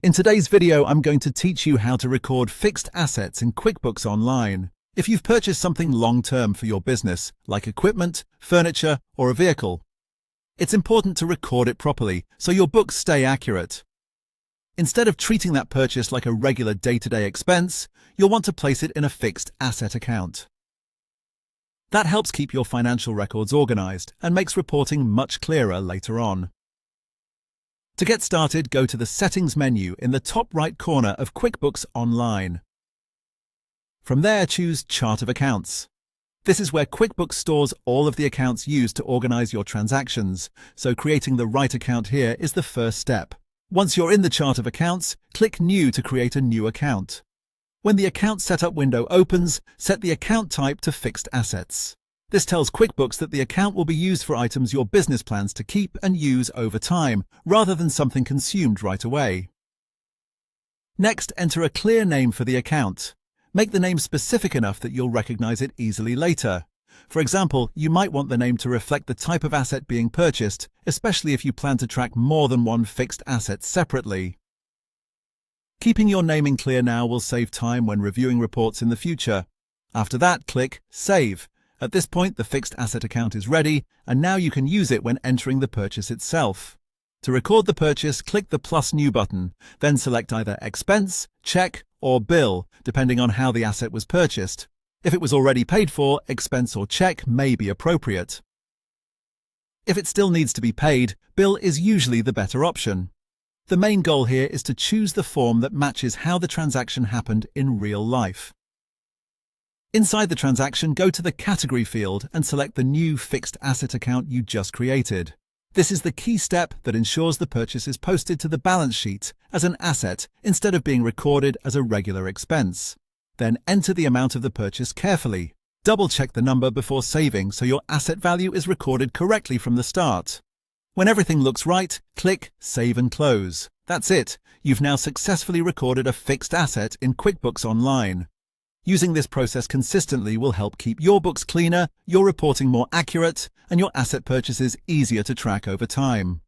In today's video, I'm going to teach you how to record fixed assets in QuickBooks Online. If you've purchased something long-term for your business, like equipment, furniture, or a vehicle, it's important to record it properly so your books stay accurate. Instead of treating that purchase like a regular day-to-day expense, you'll want to place it in a fixed asset account. That helps keep your financial records organized and makes reporting much clearer later on. To get started, go to the Settings menu in the top right corner of QuickBooks Online. From there, choose Chart of Accounts. This is where QuickBooks stores all of the accounts used to organize your transactions, so creating the right account here is the first step. Once you're in the Chart of Accounts, click New to create a new account. When the Account Setup window opens, set the account type to Fixed Assets. This tells QuickBooks that the account will be used for items your business plans to keep and use over time, rather than something consumed right away. Next, enter a clear name for the account. Make the name specific enough that you'll recognize it easily later. For example, you might want the name to reflect the type of asset being purchased, especially if you plan to track more than one fixed asset separately. Keeping your naming clear now will save time when reviewing reports in the future. After that, click Save. At this point, the fixed asset account is ready, and now you can use it when entering the purchase itself. To record the purchase, click the plus New button, then select either Expense, Check, or Bill, depending on how the asset was purchased. If it was already paid for, Expense or Check may be appropriate. If it still needs to be paid, Bill is usually the better option. The main goal here is to choose the form that matches how the transaction happened in real life. Inside the transaction, go to the Category field and select the new fixed asset account you just created. This is the key step that ensures the purchase is posted to the balance sheet as an asset instead of being recorded as a regular expense. Then enter the amount of the purchase carefully. Double-check the number before saving so your asset value is recorded correctly from the start. When everything looks right, click Save and Close. That's it. You've now successfully recorded a fixed asset in QuickBooks Online. Using this process consistently will help keep your books cleaner, your reporting more accurate, and your asset purchases easier to track over time.